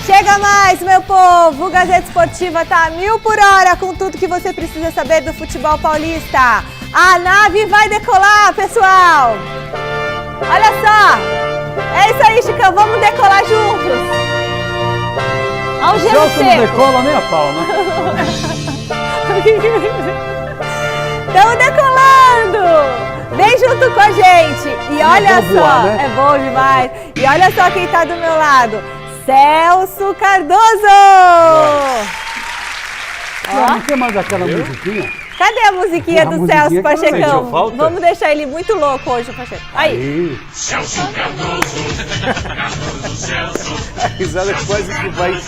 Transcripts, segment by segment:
Chega mais, meu povo! O Gazeta Esportiva tá a 1000 por hora com tudo que você precisa saber do futebol paulista. A nave vai decolar, pessoal! Olha só! É isso aí, Chicão, vamos decolar juntos! Olha o gelo seco! Não decola nem a pau, né? Estamos decolando! Vem junto com a gente! E olha só, voar, né? É bom demais! E olha só quem tá do meu lado! Celso Cardoso! Não tem mais aquela musiquinha? Cadê a musiquinha do Celso Pachecão? Vamos deixar ele muito louco hoje, Pacheco. Aí. Celso Cardoso. A risada quase que vai...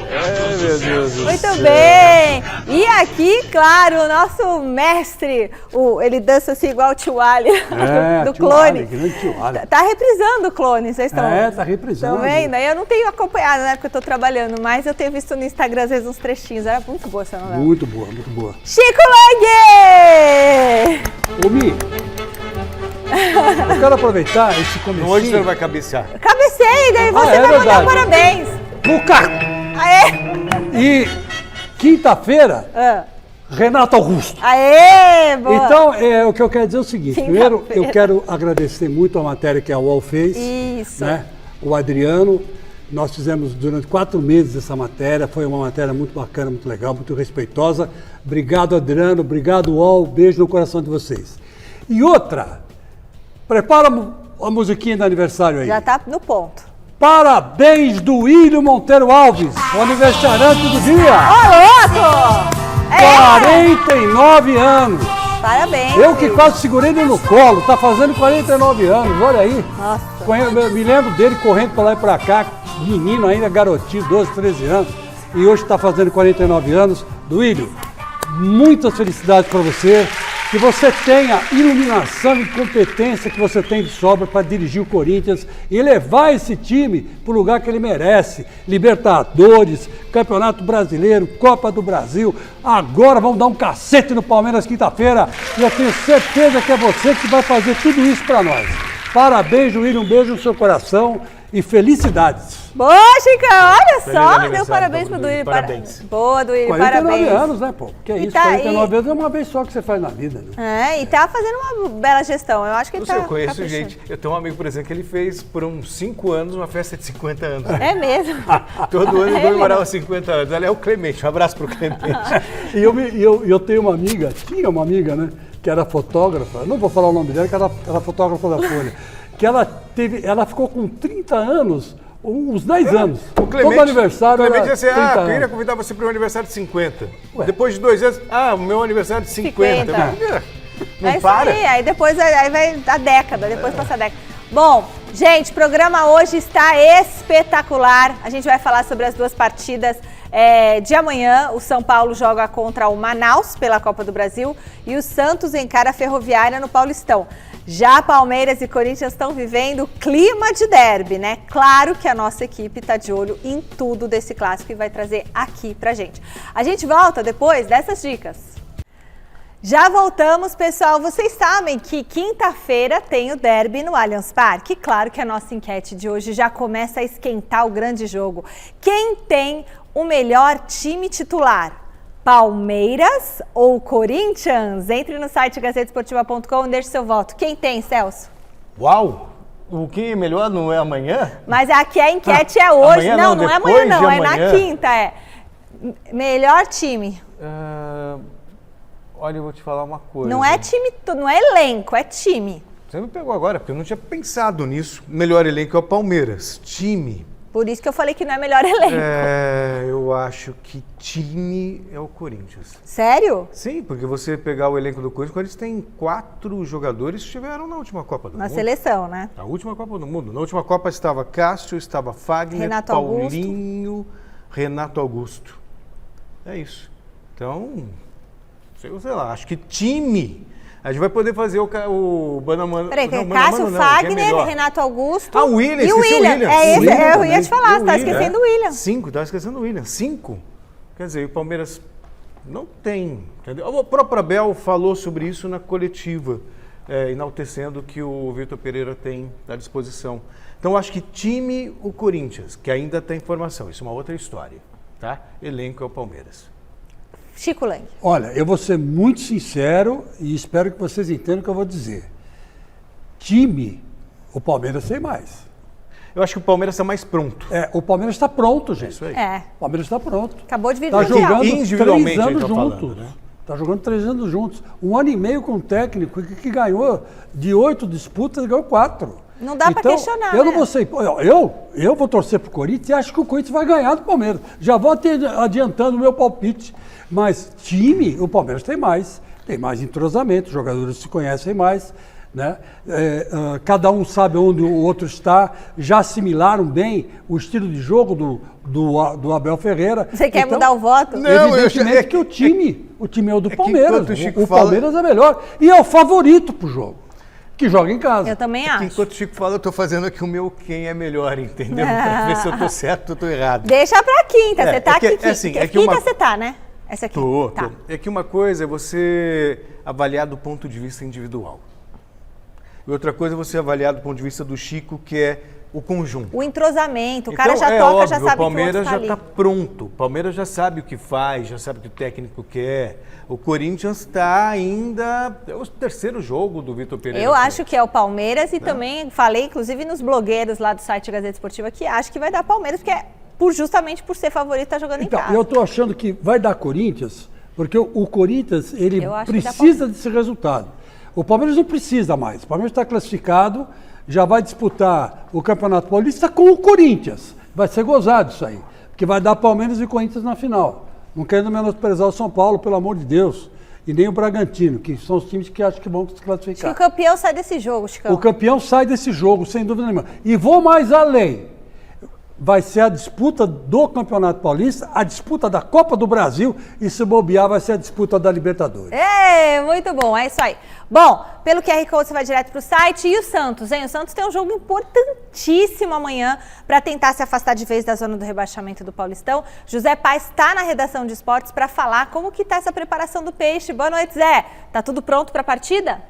É, meu Deus do Muito céu. bem! E aqui, claro, o nosso mestre, ele dança assim igual o Tio Ali, do Clone. Tá reprisando o Clone, vocês estão... tá reprisando. Estão vendo? Eu não tenho acompanhado, né, porque eu tô trabalhando, mas eu tenho visto no Instagram, às vezes, uns trechinhos. Era muito boa essa novela. Muito boa, muito boa. Chico Lang! Ô, Mi, eu quero aproveitar esse comecinho. Hoje você vai cabecear. Cabecei, daí você vai mandar parabéns. Luca! Aê! E quinta-feira, Renato Augusto. Aê, boa! Então, o que eu quero dizer é o seguinte. Primeiro, eu quero agradecer muito a matéria que a UOL fez. Isso. Né? O Adriano, nós fizemos durante 4 meses essa matéria. Foi uma matéria muito bacana, muito legal, muito respeitosa. Obrigado, Adriano. Obrigado, UOL. Beijo no coração de vocês. E outra, prepara a musiquinha do aniversário aí. Já tá no ponto. Parabéns do William Monteiro Alves, o aniversariante do dia. Ô, louco! 49 anos. Parabéns. Eu que quase segurei ele no colo, tá fazendo 49 anos, olha aí. Nossa. Eu me lembro dele correndo pra lá e pra cá, menino ainda, garotinho, 12, 13 anos. E hoje tá fazendo 49 anos. Do William, muitas felicidades para você. Que você tenha iluminação e competência que você tem de sobra para dirigir o Corinthians e levar esse time para o lugar que ele merece. Libertadores, Campeonato Brasileiro, Copa do Brasil. Agora vamos dar um cacete no Palmeiras quinta-feira. E eu tenho certeza que é você que vai fazer tudo isso para nós. Parabéns, William, um beijo no seu coração e felicidades. Boa, Chicão, olha só, deu parabéns pro Duílio. Parabéns. Boa, Duílio, 49 parabéns. anos, né, pô? Que é isso, 49 anos é uma vez só que você faz na vida, né? E tá fazendo uma bela gestão, eu acho que ele tá... Eu conheço gente, eu tenho um amigo, por exemplo, que ele fez por uns 5 anos uma festa de 50 anos. É mesmo? Todo ano ele comemorava 50 anos. Olha, é o Clemente, um abraço pro Clemente. E eu tenho uma amiga, tinha uma amiga, né, que era fotógrafa, não vou falar o nome dela, que ela era fotógrafa da Folha, que ela ficou com 30 anos, uns 10 anos. O Clemente, todo aniversário o Clemente disse assim, eu queria convidar você para o aniversário de 50. Ué. Depois de 2 anos, o meu aniversário de 50. Não é para. Isso aí depois aí vai a década, depois passa a década. Bom, gente, o programa hoje está espetacular. A gente vai falar sobre as 2 partidas de amanhã. O São Paulo joga contra o Manaus pela Copa do Brasil e o Santos encara a Ferroviária no Paulistão. Já Palmeiras e Corinthians estão vivendo clima de derby, né? Claro que a nossa equipe está de olho em tudo desse clássico e vai trazer aqui pra gente. A gente volta depois dessas dicas. Já voltamos, pessoal. Vocês sabem que quinta-feira tem o derby no Allianz Parque. Claro que a nossa enquete de hoje já começa a esquentar o grande jogo. Quem tem o melhor time titular? Palmeiras ou Corinthians? Entre no site gazetesportiva.com e deixe seu voto. Quem tem, Celso? Uau! O que é melhor não é amanhã? Mas aqui a enquete é hoje. Amanhã não é amanhã não, é amanhã. na quinta. Melhor time. Olha, eu vou te falar uma coisa. Não é time, não é elenco, é time. Você me pegou agora, porque eu não tinha pensado nisso. O melhor elenco é o Palmeiras. Time. Por isso que eu falei que não é melhor elenco. Eu acho que time é o Corinthians. Sério? Sim, porque você pegar o elenco do Corinthians tem 4 jogadores que estiveram na última Copa do Mundo. Na seleção, né? Na última Copa do Mundo. Na última Copa estava Cássio, estava Fagner, Renato Paulinho, Renato Augusto. É isso. Então, sei lá, acho que time... A gente vai poder fazer o Banamano. Peraí, Cássio, Fagner, Renato Augusto. O William. E o William. Eu ia te falar, você tá esquecendo o William. 5, estava esquecendo o William. 5. Quer dizer, o Palmeiras não tem. Entendeu? O próprio Abel falou sobre isso na coletiva. enaltecendo o que o Vitor Pereira tem à disposição. Então, acho que time o Corinthians, que ainda tem formação, isso é uma outra história, tá? Elenco é o Palmeiras. Chico Lang. Olha, eu vou ser muito sincero e espero que vocês entendam o que eu vou dizer. Time, o Palmeiras tem mais. Eu acho que o Palmeiras está mais pronto. O Palmeiras está pronto, gente. Isso aí. O Palmeiras está pronto. Acabou de vir Está do Mundial. jogando Individualmente, 3 anos a gente tá juntos. falando, né? Está jogando 3 anos juntos. 1 ano e meio com um técnico que ganhou de 8 disputas, ganhou 4. Não dá para questionar, Eu não né? vou ser. Eu vou torcer para o Corinthians e acho que o Corinthians vai ganhar do Palmeiras. Já vou adiantando o meu palpite. Mas time, o Palmeiras tem mais. Tem mais entrosamento, os jogadores se conhecem mais. Né? Cada um sabe onde o outro está, já assimilaram bem o estilo de jogo do Abel Ferreira. Você quer mudar o voto? Não, evidentemente que o time é o do Palmeiras. O fala... Palmeiras é melhor e é o favorito pro jogo, que joga em casa. Eu também acho. Enquanto o Chico fala, eu estou fazendo aqui o meu quem é melhor, entendeu? Para ver se eu estou certo ou estou errado. Deixa pra quinta, você tá aqui. Quinta você tá, né? Essa aqui. Tô. Tá. É que uma coisa é você avaliar do ponto de vista individual. E outra coisa é você avaliar do ponto de vista do Chico, que é o conjunto. O entrosamento, o cara já é toca, óbvio, já sabe o Palmeiras que o outro já tá ali. está pronto. O Palmeiras já sabe o que faz, já sabe o que o técnico quer. O Corinthians está ainda... É o 3º jogo do Vitor Pereira. Eu acho que é o Palmeiras e também falei, inclusive, nos blogueiros lá do site Gazeta Esportiva, que acho que vai dar Palmeiras, porque justamente por ser favorito, tá jogando em casa. Eu estou achando que vai dar Corinthians, porque o Corinthians ele precisa desse resultado. O Palmeiras não precisa mais. O Palmeiras está classificado, já vai disputar o Campeonato Paulista com o Corinthians. Vai ser gozado isso aí, porque vai dar Palmeiras e Corinthians na final. Não querendo menosprezar o São Paulo, pelo amor de Deus, e nem o Bragantino, que são os times que acho que vão se classificar. Acho que o campeão sai desse jogo, Chicão. O campeão sai desse jogo, sem dúvida nenhuma. E vou mais além. Vai ser a disputa do Campeonato Paulista, a disputa da Copa do Brasil e, se bobear, vai ser a disputa da Libertadores. Muito bom, é isso aí. Bom, pelo QR Code você vai direto pro site. E o Santos, hein? O Santos tem um jogo importantíssimo amanhã para tentar se afastar de vez da zona do rebaixamento do Paulistão. José Paes está na redação de esportes para falar como que tá essa preparação do Peixe. Boa noite, Zé. Tá tudo pronto para a partida?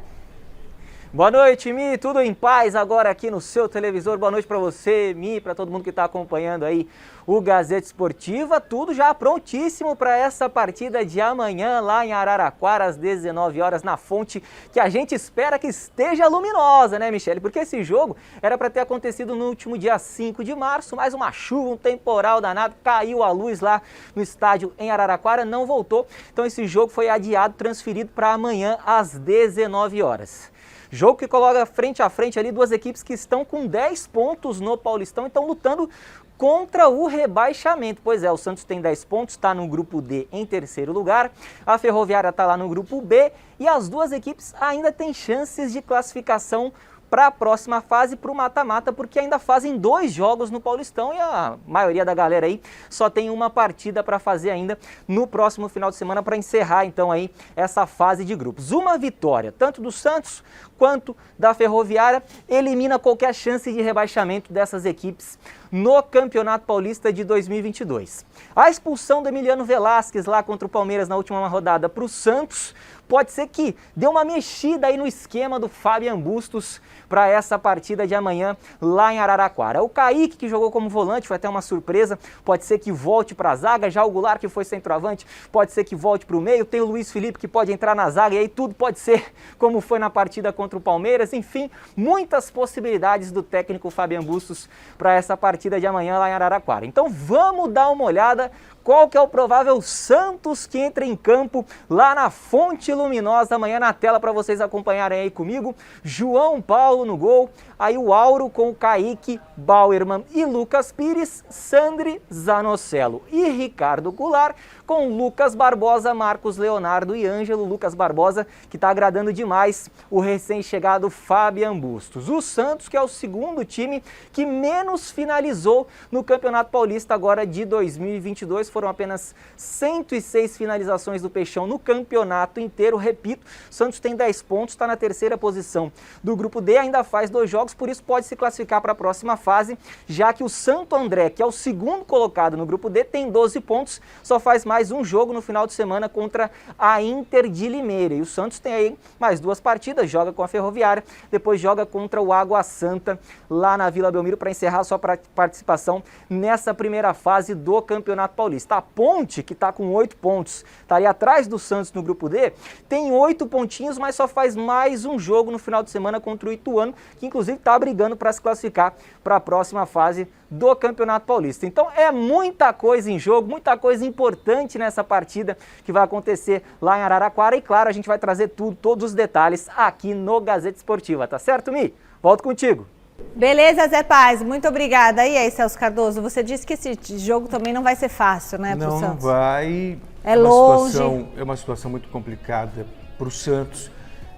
Boa noite, Mi, tudo em paz agora aqui no seu televisor. Boa noite para você, Mi, para todo mundo que está acompanhando aí o Gazeta Esportiva. Tudo já prontíssimo para essa partida de amanhã lá em Araraquara, às 19 horas, na fonte que a gente espera que esteja luminosa, né, Michele? Porque esse jogo era para ter acontecido no último dia 5 de março, mas uma chuva, um temporal danado, caiu a luz lá no estádio em Araraquara, não voltou. Então esse jogo foi adiado, transferido para amanhã às 19 horas. Jogo que coloca frente a frente ali duas equipes que estão com 10 pontos no Paulistão e estão lutando contra o rebaixamento. Pois é, o Santos tem 10 pontos, está no grupo D em 3º lugar, a Ferroviária está lá no grupo B e as duas equipes ainda têm chances de classificação para a próxima fase, para o mata-mata, porque ainda fazem 2 jogos no Paulistão e a maioria da galera aí só tem uma partida para fazer ainda no próximo final de semana para encerrar então aí essa fase de grupos. Uma vitória, tanto do Santos quanto da Ferroviária, elimina qualquer chance de rebaixamento dessas equipes no Campeonato Paulista de 2022. A expulsão do Emiliano Velasquez lá contra o Palmeiras na última rodada para o Santos pode ser que dê uma mexida aí no esquema do Fabian Bustos para essa partida de amanhã lá em Araraquara. O Kaique, que jogou como volante, foi até uma surpresa, pode ser que volte para a zaga, já o Goulart, que foi centroavante, pode ser que volte para o meio, tem o Luiz Felipe, que pode entrar na zaga, e aí tudo pode ser como foi na partida contra o Palmeiras. Enfim, muitas possibilidades do técnico Fabian Bustos para essa partida de amanhã lá em Araraquara. Então vamos dar uma olhada qual que é o provável Santos que entra em campo lá na Fonte Luminosa amanhã na tela para vocês acompanharem aí comigo. João Paulo no gol, aí o Auro com o Kaique, Bauerman e Lucas Pires, Sandri, Zanocelo e Ricardo Goulart, com Lucas Barbosa, Marcos Leonardo e Ângelo. Lucas Barbosa, que está agradando demais o recém-chegado Fabian Bustos. O Santos, que é o segundo time que menos finalizou no Campeonato Paulista agora de 2022, foram apenas 106 finalizações do Peixão no campeonato inteiro. Repito, o Santos tem 10 pontos, está na terceira posição do grupo D, ainda faz 2 jogos, por isso pode se classificar para a próxima fase, já que o Santo André, que é o segundo colocado no grupo D, tem 12 pontos, só faz mais um jogo no final de semana contra a Inter de Limeira. E o Santos tem aí mais 2 partidas, joga com a Ferroviária, depois joga contra o Água Santa lá na Vila Belmiro para encerrar sua participação nessa primeira fase do Campeonato Paulista. A Ponte, que está com 8 pontos, está ali atrás do Santos no grupo D, tem 8 pontinhos, mas só faz mais um jogo no final de semana contra o Ituano, que inclusive está brigando para se classificar para a próxima fase do Campeonato Paulista. Então é muita coisa em jogo, muita coisa importante nessa partida que vai acontecer lá em Araraquara e claro, a gente vai trazer todos os detalhes aqui no Gazeta Esportiva, tá certo, Mi? Volto contigo. Beleza, Zé Paz, muito obrigada. E aí, Celso Cardoso, você disse que esse jogo também não vai ser fácil, né, pro Santos? Não vai. É longe. É uma situação muito complicada para o Santos,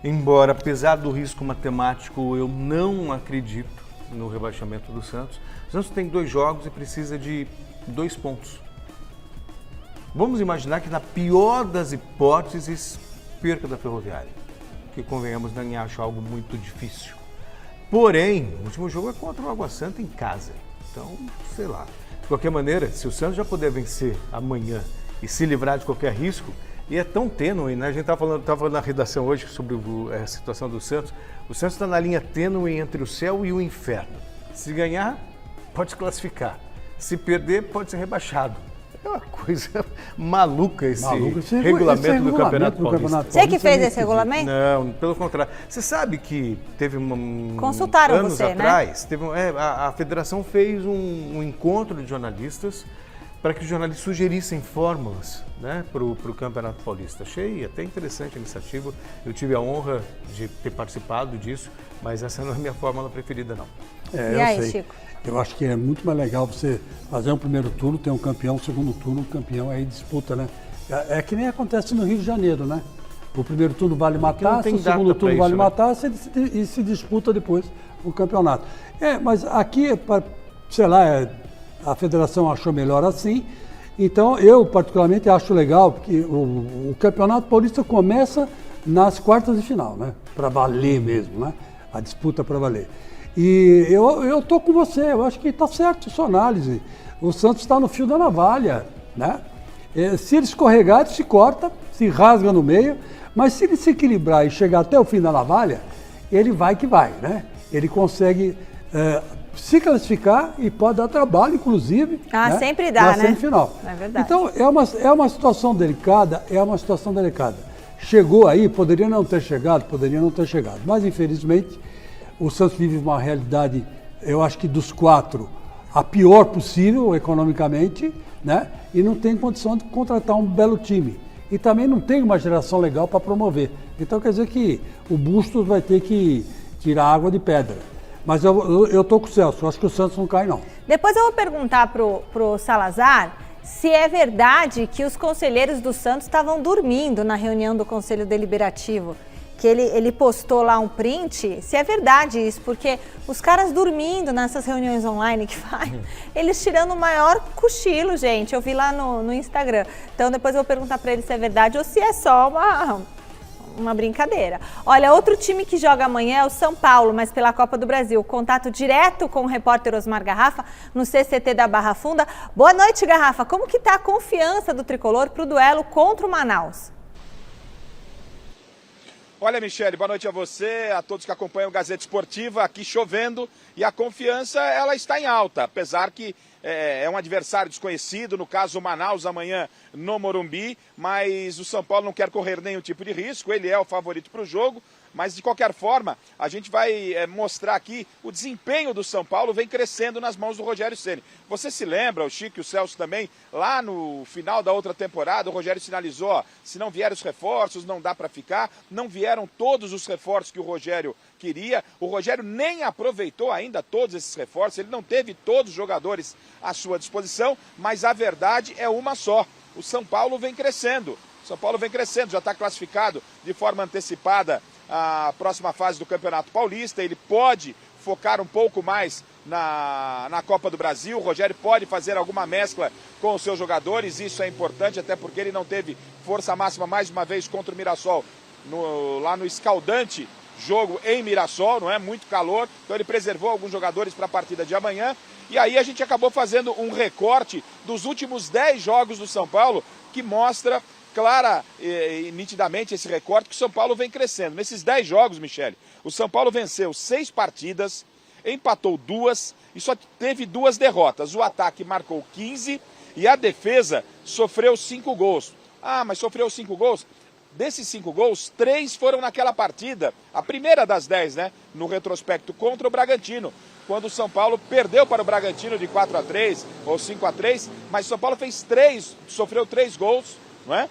embora, apesar do risco matemático, eu não acredito no rebaixamento do Santos. O Santos tem 2 jogos e precisa de 2 pontos. Vamos imaginar que, na pior das hipóteses, perca da Ferroviária, que convenhamos, não acho algo muito difícil. Porém, o último jogo é contra o Água Santa em casa. Então, sei lá. De qualquer maneira, se o Santos já puder vencer amanhã e se livrar de qualquer risco, e é tão tênue, né? A gente estava na redação hoje sobre a situação do Santos. O Santos está na linha tênue entre o céu e o inferno. Se ganhar, pode se classificar. Se perder, pode ser rebaixado. É uma coisa maluca esse regulamento do Campeonato Paulista. Você que fez esse regulamento? Não, pelo contrário. Você sabe que teve Consultaram anos você, atrás, né? A federação fez um encontro de jornalistas para que os jornalistas sugerissem fórmulas, né, para o Campeonato Paulista. Achei até interessante a iniciativa. Eu tive a honra de ter participado disso, mas essa não é a minha fórmula preferida, não. E aí, Chico? Eu acho que é muito mais legal você fazer um primeiro turno, ter um campeão, segundo turno, um campeão, aí disputa, né? É que nem acontece no Rio de Janeiro, né? O primeiro turno vale matar, o segundo turno vale matar, e se disputa depois o campeonato. Mas aqui, sei lá, a federação achou melhor assim. Então, eu particularmente acho legal, porque o Campeonato Paulista começa nas quartas de final, né? Para valer mesmo, né? A disputa para valer. E eu tô com você, eu acho que está certo a sua análise. O Santos está no fio da navalha, né? Se ele escorregar, ele se corta, se rasga no meio, mas se ele se equilibrar e chegar até o fim da navalha, ele vai que vai, né? Ele consegue se classificar e pode dar trabalho, inclusive, né? Sempre dá, na semifinal. É verdade. Então, é uma situação delicada, Chegou aí, poderia não ter chegado, mas infelizmente o Santos vive uma realidade, eu acho que dos 4, a pior possível economicamente, né? E não tem condição de contratar um belo time. E também não tem uma geração legal para promover. Então quer dizer que o Bustos vai ter que tirar água de pedra. Mas eu tô com o Celso, eu acho que o Santos não cai, não. Depois eu vou perguntar pro Salazar se é verdade que os conselheiros do Santos estavam dormindo na reunião do Conselho Deliberativo. Que ele postou lá um print, se é verdade isso, porque os caras dormindo nessas reuniões online que faz, eles tirando o maior cochilo, gente, eu vi lá no Instagram. Então depois eu vou perguntar para ele se é verdade ou se é só uma brincadeira. Olha, outro time que joga amanhã é o São Paulo, mas pela Copa do Brasil. Contato direto com o repórter Osmar Garrafa, no CCT da Barra Funda. Boa noite, Garrafa. Como que tá a confiança do Tricolor para o duelo contra o Manaus? Olha, Michele, boa noite a você, a todos que acompanham o Gazeta Esportiva, aqui chovendo, e a confiança ela está em alta, apesar que é um adversário desconhecido, no caso o Manaus amanhã no Morumbi, mas o São Paulo não quer correr nenhum tipo de risco, ele é o favorito para o jogo, mas de qualquer forma a gente vai mostrar aqui o desempenho do São Paulo vem crescendo nas mãos do Rogério Ceni. Você se lembra, o Chico e o Celso também, lá no final da outra temporada o Rogério sinalizou, ó, se não vierem os reforços não dá para ficar, não vieram todos os reforços que o Rogério queria, o Rogério nem aproveitou ainda todos esses reforços, ele não teve todos os jogadores à sua disposição, mas a verdade é uma só, o São Paulo vem crescendo. São Paulo vem crescendo, já está classificado de forma antecipada a próxima fase do Campeonato Paulista, ele pode focar um pouco mais na Copa do Brasil. O Rogério pode fazer alguma mescla com os seus jogadores, isso é importante, até porque ele não teve força máxima mais uma vez contra o Mirassol lá no escaldante jogo em Mirassol, não é? Muito calor, então ele preservou alguns jogadores para a partida de amanhã. E aí a gente acabou fazendo um recorte dos últimos 10 jogos do São Paulo, que mostra clara e nitidamente esse recorte que o São Paulo vem crescendo. Nesses 10 jogos, Michele, o São Paulo venceu 6 partidas, empatou 2 e só teve 2 derrotas. O ataque marcou 15 e a defesa sofreu 5 gols. Ah, mas sofreu 5 gols? Desses 5 gols, 3 foram naquela partida, a primeira das 10, né? No retrospecto contra o Bragantino, quando o São Paulo perdeu para o Bragantino de 4-3 ou 5-3, mas o São Paulo sofreu 3 gols, não é?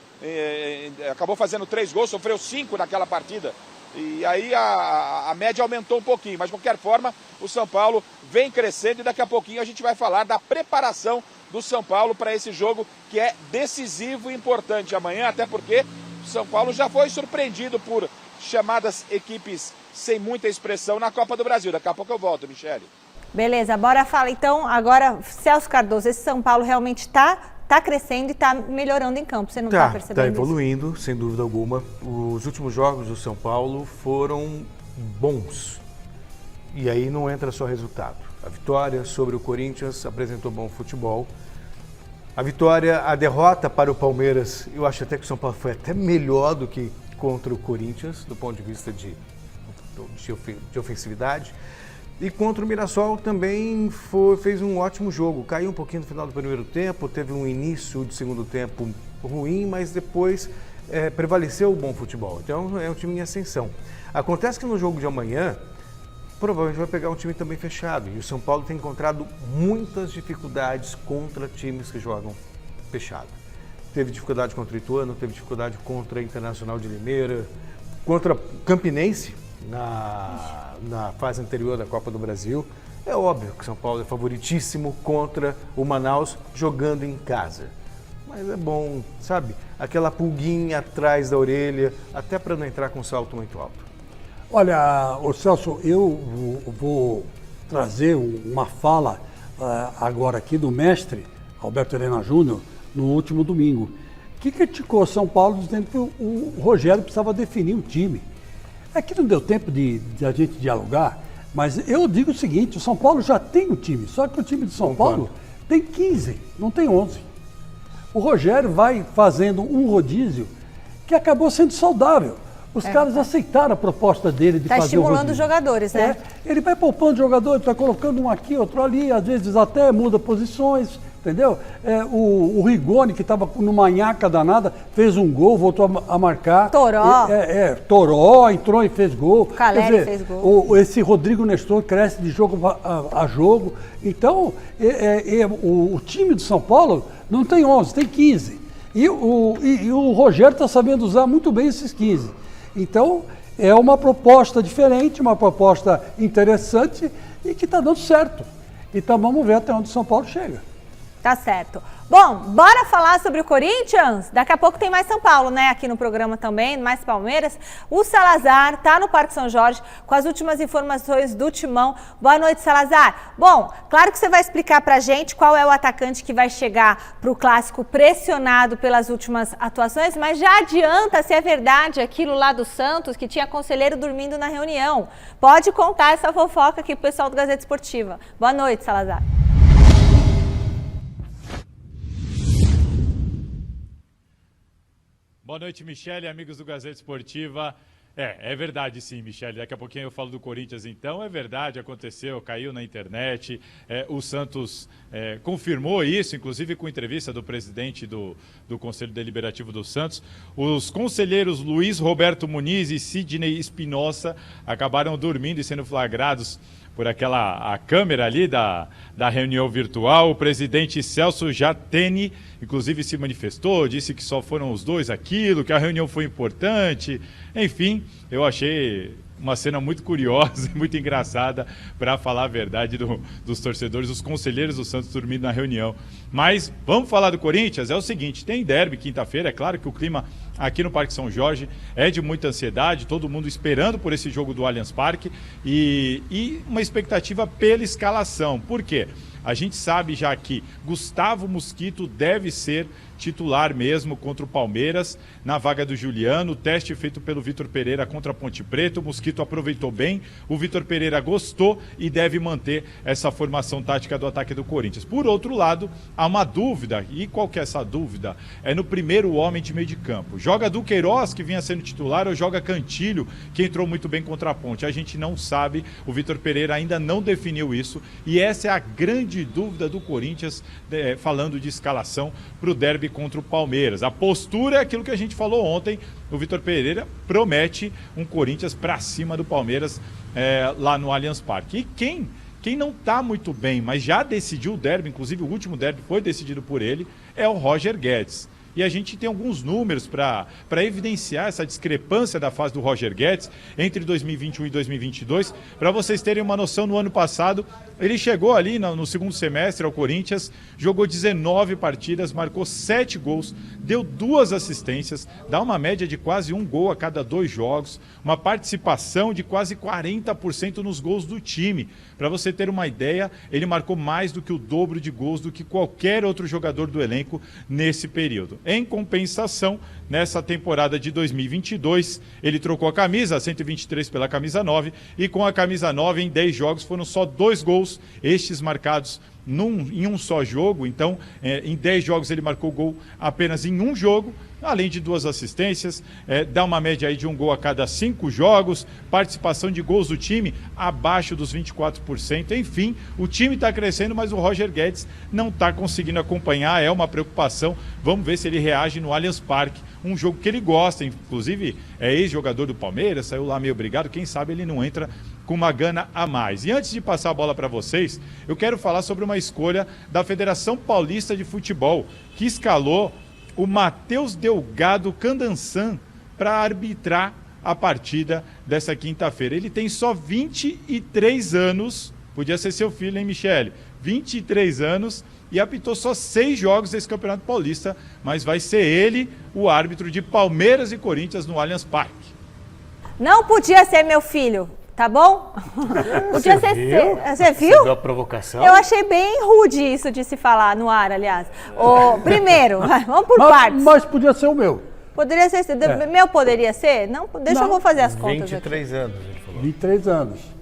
Acabou fazendo 3 gols, sofreu 5 naquela partida. E aí a média aumentou um pouquinho, mas de qualquer forma o São Paulo vem crescendo e daqui a pouquinho a gente vai falar da preparação do São Paulo para esse jogo que é decisivo e importante amanhã, até porque o São Paulo já foi surpreendido por chamadas equipes sem muita expressão na Copa do Brasil. Daqui a pouco eu volto, Michele. Beleza, bora falar então agora, Celso Cardoso, esse São Paulo realmente está crescendo e está melhorando em campo, você não está percebendo Está evoluindo, isso? Sem dúvida alguma. Os últimos jogos do São Paulo foram bons. E aí não entra só resultado. A vitória sobre o Corinthians apresentou bom futebol. A derrota para o Palmeiras, eu acho até que o São Paulo foi até melhor do que contra o Corinthians, do ponto de vista de ofensividade. E contra o Mirassol também fez um ótimo jogo. Caiu um pouquinho no final do primeiro tempo, teve um início de segundo tempo ruim, mas depois prevaleceu o bom futebol. Então é um time em ascensão. Acontece que no jogo de amanhã, provavelmente vai pegar um time também fechado. E o São Paulo tem encontrado muitas dificuldades contra times que jogam fechado. Teve dificuldade contra o Ituano, teve dificuldade contra a Internacional de Limeira, contra o Campinense na fase anterior da Copa do Brasil. É óbvio que o São Paulo é favoritíssimo contra o Manaus jogando em casa. Mas é bom, sabe? Aquela pulguinha atrás da orelha, até para não entrar com um salto muito alto. Olha, Celso, eu vou trazer uma fala agora aqui do mestre Alberto Helena Júnior no último domingo, que criticou São Paulo dizendo que o Rogério precisava definir o time. Aqui não deu tempo de a gente dialogar, mas eu digo o seguinte, o São Paulo já tem o time, só que o time de São Paulo tem 15, não tem 11. O Rogério vai fazendo um rodízio que acabou sendo saudável. Os caras aceitaram a proposta dele de fazer o rodízio. Está estimulando os jogadores, né? Ele vai poupando jogadores, está colocando um aqui, outro ali, às vezes até muda posições, entendeu? O Rigoni, que estava numa nhaca danada, fez um gol, voltou a marcar. Toró. Toró, entrou e fez gol. Caleri fez gol. Esse Rodrigo Nestor cresce de jogo a jogo. Então, o time do São Paulo não tem 11, tem 15. E o Rogério está sabendo usar muito bem esses 15. Então, é uma proposta diferente, uma proposta interessante e que está dando certo. Então, vamos ver até onde o São Paulo chega. Tá certo. Bom, bora falar sobre o Corinthians? Daqui a pouco tem mais São Paulo, né? Aqui no programa também, mais Palmeiras. O Salazar tá no Parque São Jorge com as últimas informações do Timão. Boa noite, Salazar. Bom, claro que você vai explicar pra gente qual é o atacante que vai chegar pro Clássico pressionado pelas últimas atuações, mas já adianta se é verdade aquilo lá do Santos, que tinha conselheiro dormindo na reunião. Pode contar essa fofoca aqui pro pessoal do Gazeta Esportiva. Boa noite, Salazar. Boa noite, Michele, amigos do Gazeta Esportiva. É verdade sim, Michele. Daqui a pouquinho eu falo do Corinthians, então. É verdade, aconteceu, caiu na internet. O Santos confirmou isso, inclusive com entrevista do presidente do Conselho Deliberativo do Santos. Os conselheiros Luiz Roberto Muniz e Sidney Espinosa acabaram dormindo e sendo flagrados por a câmera ali da reunião virtual. O presidente Celso Jatene, inclusive, se manifestou, disse que só foram os dois aquilo, que a reunião foi importante. Enfim, eu achei uma cena muito curiosa e muito engraçada, para falar a verdade, dos torcedores, os conselheiros do Santos dormindo na reunião. Mas vamos falar do Corinthians? É o seguinte, tem derby quinta-feira, é claro que o clima aqui no Parque São Jorge é de muita ansiedade, todo mundo esperando por esse jogo do Allianz Parque e uma expectativa pela escalação. Por quê? A gente sabe já que Gustavo Mosquito deve ser titular mesmo contra o Palmeiras, na vaga do Juliano, o teste feito pelo Vitor Pereira contra a Ponte Preta, o Mosquito aproveitou bem, o Vitor Pereira gostou e deve manter essa formação tática do ataque do Corinthians. Por outro lado, há uma dúvida, e qual que é essa dúvida? É no primeiro homem de meio de campo. Joga Duqueiroz, que vinha sendo titular, ou joga Cantilho, que entrou muito bem contra a Ponte? A gente não sabe, o Vitor Pereira ainda não definiu isso, e essa é a grande dúvida do Corinthians, falando de escalação para o derby contra o Palmeiras. A postura é aquilo que a gente falou ontem, o Vitor Pereira promete um Corinthians para cima do Palmeiras lá no Allianz Parque. E quem não está muito bem, mas já decidiu o derby, inclusive o último derby foi decidido por ele, é o Roger Guedes. E a gente tem alguns números para evidenciar essa discrepância da fase do Roger Guedes entre 2021 e 2022. Para vocês terem uma noção, no ano passado, ele chegou ali no segundo semestre ao Corinthians, jogou 19 partidas, marcou 7 gols, deu 2 assistências, dá uma média de quase 1 gol a cada 2 jogos, uma participação de quase 40% nos gols do time. Para você ter uma ideia, ele marcou mais do que o dobro de gols do que qualquer outro jogador do elenco nesse período. Em compensação, nessa temporada de 2022, ele trocou a camisa, 123 pela camisa 9, e com a camisa 9, em 10 jogos, foram só 2 gols, estes marcados em um só jogo. Então, em 10 jogos ele marcou gol apenas em um jogo, além de 2 assistências, dá uma média aí de 1 gol a cada 5 jogos, participação de gols do time abaixo dos 24%, enfim, o time está crescendo, mas o Roger Guedes não está conseguindo acompanhar, é uma preocupação. Vamos ver se ele reage no Allianz Parque, um jogo que ele gosta, inclusive é ex-jogador do Palmeiras, saiu lá meio obrigado, quem sabe ele não entra com uma gana a mais. E antes de passar a bola para vocês, eu quero falar sobre uma escolha da Federação Paulista de Futebol, que escalou o Matheus Delgado Candansan para arbitrar a partida dessa quinta-feira. Ele tem só 23 anos, podia ser seu filho, hein, Michele? 23 anos e apitou só 6 jogos desse Campeonato Paulista, mas vai ser ele o árbitro de Palmeiras e Corinthians no Allianz Parque. Não podia ser meu filho, tá bom? Podia ser. Você viu? Você viu a provocação? Eu achei bem rude isso de se falar no ar, aliás. Primeiro, vamos por partes. Mas podia ser o meu. Poderia ser. Meu poderia ser? Não, deixa eu vou fazer as contas 23 aqui. anos, ele falou. 23 anos.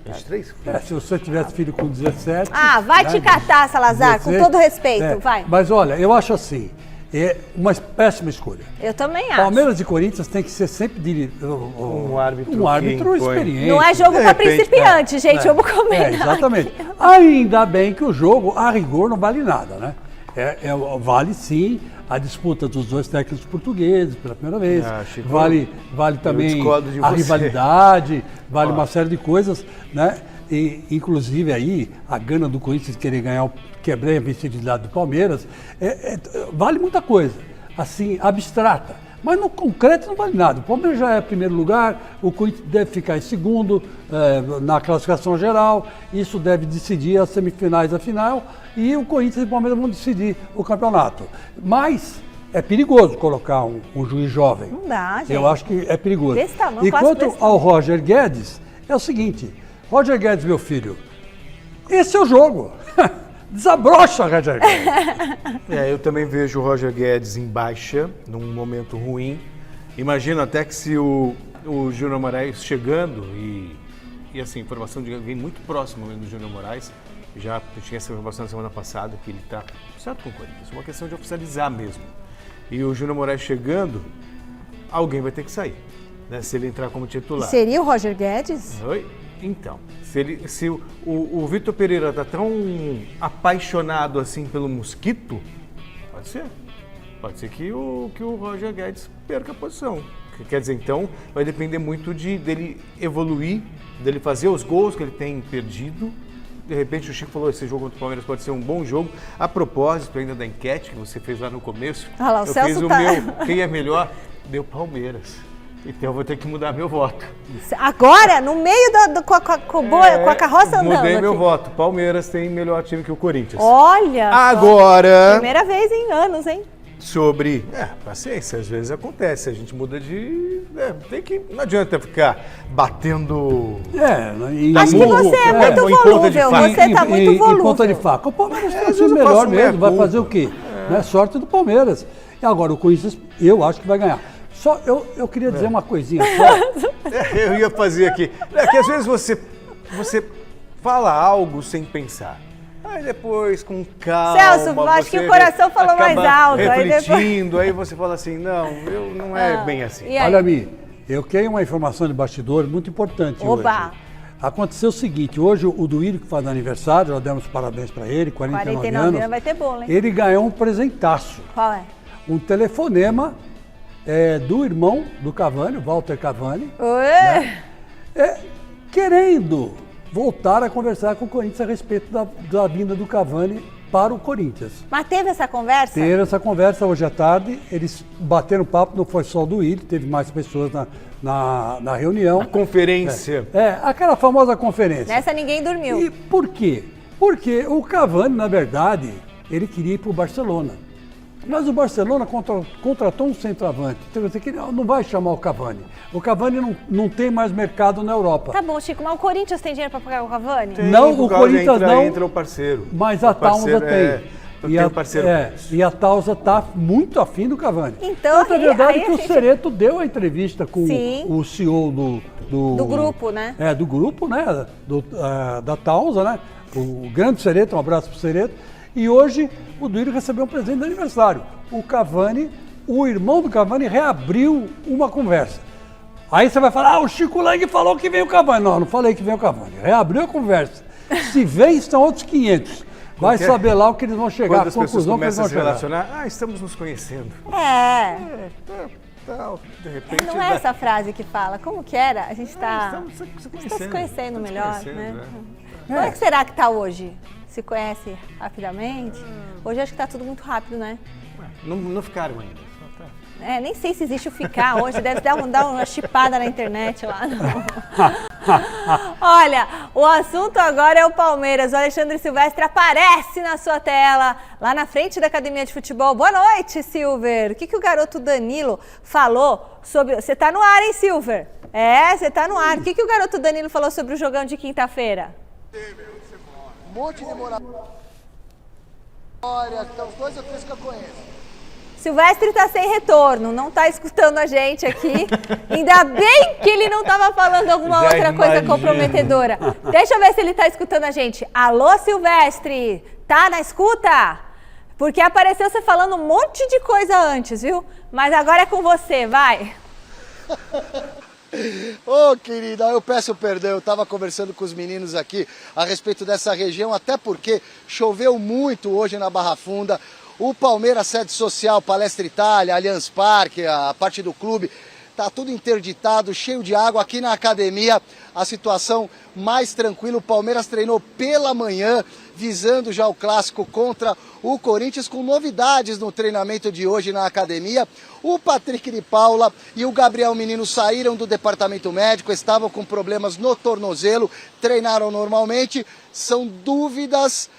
23? Se você tivesse filho com 17... vai te catar, Salazar, 16, com todo respeito, vai. Mas olha, eu acho assim, é uma péssima escolha. Eu também acho. Palmeiras e Corinthians tem que ser sempre Um árbitro experiente. Não é jogo para principiante, gente, vamos combinar. Exatamente. Ainda bem que o jogo, a rigor, não vale nada, né? Vale sim a disputa dos 2 técnicos portugueses pela primeira vez. Vale também a rivalidade, vale uma série de coisas, né? E, inclusive aí a gana do Corinthians querer ganhar, quebrar a invencibilidade do Palmeiras, vale muita coisa, assim, abstrata. Mas no concreto não vale nada. O Palmeiras já é primeiro lugar, o Corinthians deve ficar em segundo na classificação geral, isso deve decidir as semifinais da final, e o Corinthians e o Palmeiras vão decidir o campeonato. Mas é perigoso colocar um juiz jovem. Não dá, gente. Eu acho que é perigoso. Desse tamanho, e quanto ao Roger Guedes, é o seguinte, Roger Guedes, meu filho, esse é o jogo. Desabrocha, Roger Guedes. Eu também vejo o Roger Guedes em baixa, num momento ruim. Imagino até que se o Júnior Moraes chegando, e assim, informação de alguém muito próximo do Júnior Moraes, já tinha essa informação na semana passada, que ele está certo com o Corinthians, é uma questão de oficializar mesmo. E o Júnior Moraes chegando, alguém vai ter que sair, né, se ele entrar como titular. Seria o Roger Guedes? Oi? Então, se o Vitor Pereira está tão apaixonado assim pelo Mosquito, pode ser. Pode ser que o Roger Guedes perca a posição. Quer dizer, então, vai depender muito dele evoluir, dele fazer os gols que ele tem perdido. De repente o Chico falou, esse jogo contra o Palmeiras pode ser um bom jogo. A propósito ainda da enquete que você fez lá no começo, o eu Celso fiz o meu, quem é melhor? Deu Palmeiras. Então eu vou ter que mudar meu voto. Agora, no meio com a carroça andando. Mudei meu aqui. voto. Palmeiras tem melhor time que o Corinthians. Olha! só. Agora, Primeira vez em anos, hein? sobre... Paciência, às vezes acontece. A gente muda de... não adianta ficar batendo... Acho que você é muito em ponta de volúvel. faca. Você tá muito Em ponta de volúvel. faca. O Palmeiras tem às um vezes time eu melhor faço mesmo. Vai meia-culpa. fazer o quê? Né? Sorte do Palmeiras. E agora o Corinthians, eu acho que vai ganhar. Só eu queria dizer uma coisinha só. Eu ia fazer aqui. É que às vezes você fala algo sem pensar. Aí depois, com calma... Celso, acho que o coração falou mais acaba alto, aí depois- refletindo, aí você fala assim, não é bem assim. E aí? Olha, Mi, eu tenho uma informação de bastidor muito importante Oba! hoje. Aconteceu o seguinte, hoje o Duílio, que faz aniversário, nós demos parabéns para ele, 49 anos. Vai ter bolo, hein? Ele ganhou um presentaço, Qual é? um telefonema do irmão do Cavani, Walter Cavani, Oi? querendo voltar a conversar com o Corinthians a respeito da vinda do Cavani para o Corinthians. Mas teve essa conversa? Teve essa conversa hoje à tarde, eles bateram papo, não foi só o Duílio, teve mais pessoas na reunião. A conferência. Aquela famosa conferência. Nessa ninguém dormiu. E por quê? Porque o Cavani, na verdade, ele queria ir para o Barcelona. Mas o Barcelona contratou um centroavante. Então, você não vai chamar o Cavani. O Cavani não tem mais mercado na Europa. Tá bom, Chico, mas o Corinthians tem dinheiro pra pagar o Cavani? Não, Por o causa Corinthians não. Entra o parceiro. Mas a Tausa tem. Tem um parceiro. E a Tausa está muito afim do Cavani. Então, Outra verdade aí é que a o gente- Cereto deu a entrevista com Sim. o CEO Do grupo, né? Do grupo, né? Da Tausa, né? O grande Cereto, um abraço pro Cereto. E hoje o Duílio recebeu um presente de aniversário. O Cavani, o irmão do Cavani, reabriu uma conversa. Aí você vai falar, o Chico Lang falou que vem o Cavani. Não falei que vem o Cavani. Reabriu a conversa. Se vem, estão outros 500. Vai saber lá o que eles vão chegar, Quando a as pessoas conclusão que eles começam vão a se chegar. relacionar, estamos nos conhecendo. De repente... Não é essa frase que fala. Como que era? A gente está se conhecendo Estamos melhor, conhecendo, né? é. Como é que será que tá hoje? Se conhece rapidamente? Hoje acho que tá tudo muito rápido, né? Não ficaram ainda. Só tá. Nem sei se existe o ficar hoje, deve dar uma chipada na internet lá. Olha, o assunto agora é o Palmeiras. O Alexandre Silvestre aparece na sua tela, lá na frente da Academia de Futebol. Boa noite, Silver. O que o garoto Danilo falou sobre... Você tá no ar, hein, Silver? Você tá no ar. O que o garoto Danilo falou sobre o jogão de quinta-feira? Um monte de moradores, os 2 ou 3 que eu conheço. Silvestre tá sem retorno, não tá escutando a gente aqui. Ainda bem que ele não tava falando alguma Já outra coisa imagino. comprometedora. Deixa eu ver se ele tá escutando a gente. Alô, Silvestre, tá na escuta? Porque apareceu você falando um monte de coisa antes, viu? Mas agora é com você, vai. Ô, querida, eu peço perdão, eu estava conversando com os meninos aqui a respeito dessa região, até porque choveu muito hoje na Barra Funda. O Palmeiras, sede social, Palestra Itália, Allianz Parque, a parte do clube, tá tudo interditado, cheio de água. Aqui na academia, a situação mais tranquila. O Palmeiras treinou pela manhã, visando já o clássico contra o Corinthians, com novidades no treinamento de hoje na academia. O Patrick de Paula e o Gabriel Menino saíram do departamento médico, estavam com problemas no tornozelo, treinaram normalmente. São dúvidas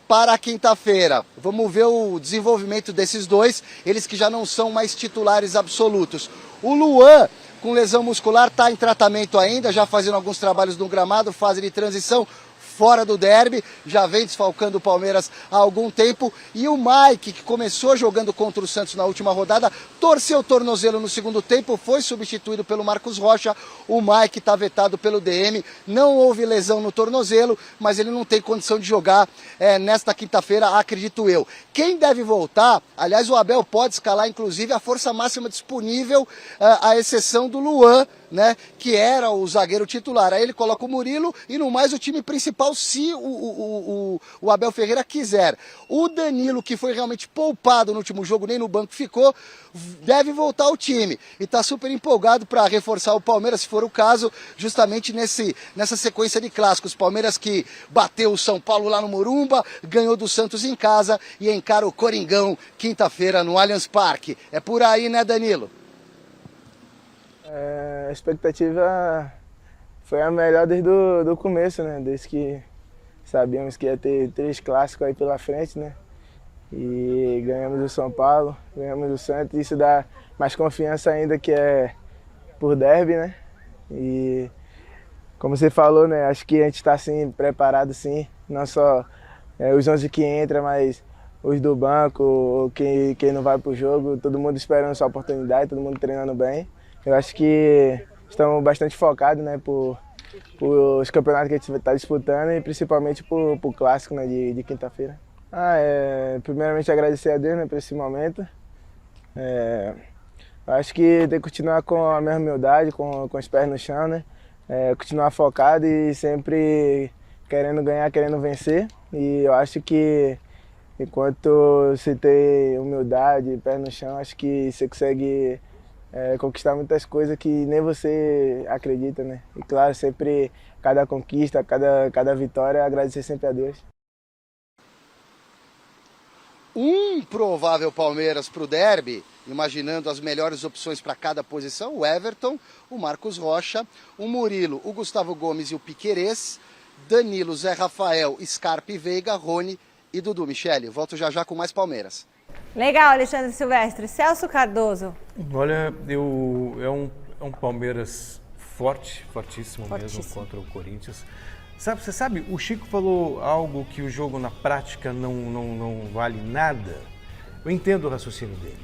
para quinta-feira. Vamos ver o desenvolvimento desses dois, eles que já não são mais titulares absolutos. O Luan, com lesão muscular, está em tratamento ainda, já fazendo alguns trabalhos no gramado, fase de transição, fora do derby, já vem desfalcando o Palmeiras há algum tempo. E o Mike, que começou jogando contra o Santos na última rodada, torceu o tornozelo no segundo tempo, foi substituído pelo Marcos Rocha. O Mike está vetado pelo DM, não houve lesão no tornozelo, mas ele não tem condição de jogar nesta quinta-feira, acredito eu. Quem deve voltar, aliás, o Abel pode escalar inclusive a força máxima disponível, à exceção do Luan, né, que era o zagueiro titular. Aí ele coloca o Murilo e no mais o time principal, se o Abel Ferreira quiser. O Danilo, que foi realmente poupado no último jogo, nem no banco ficou, deve voltar ao time. E está super empolgado para reforçar o Palmeiras, se for o caso, justamente nessa sequência de clássicos. Palmeiras que bateu o São Paulo lá no Morumba, ganhou do Santos em casa e encara o Coringão quinta-feira no Allianz Parque. É por aí, né, Danilo? A expectativa foi a melhor desde o começo, né? Desde que sabíamos que ia ter 3 clássicos aí pela frente, né? E ganhamos o São Paulo, ganhamos o Santos, isso dá mais confiança ainda que é por derby, né? E como você falou, né? Acho que a gente está assim, preparado sim, não só os 11 que entram, mas os do banco, quem não vai para o jogo, todo mundo esperando sua oportunidade, todo mundo treinando bem. Eu acho que estamos bastante focados, né, por os campeonatos que a gente está disputando e principalmente por clássico, né, de quinta-feira. Primeiramente agradecer a Deus, né, por esse momento. Acho que tem que continuar com a mesma humildade, com os pés no chão, né, continuar focado e sempre querendo ganhar, querendo vencer. E eu acho que enquanto você tem humildade, pé no chão, acho que você consegue conquistar muitas coisas que nem você acredita, né? E claro, sempre cada conquista, cada vitória, agradecer sempre a Deus. Um provável Palmeiras para o derby, imaginando as melhores opções para cada posição, o Everton, o Marcos Rocha, o Murilo, o Gustavo Gomes e o Piquerez, Danilo, Zé Rafael, Scarpa e Veiga, Rony e Dudu. Michele, volto já com mais Palmeiras. Legal, Alexandre Silvestre. Celso Cardoso. Olha, é um Palmeiras fortíssimo mesmo contra o Corinthians. Você sabe, o Chico falou algo que o jogo na prática não vale nada. Eu entendo o raciocínio dele.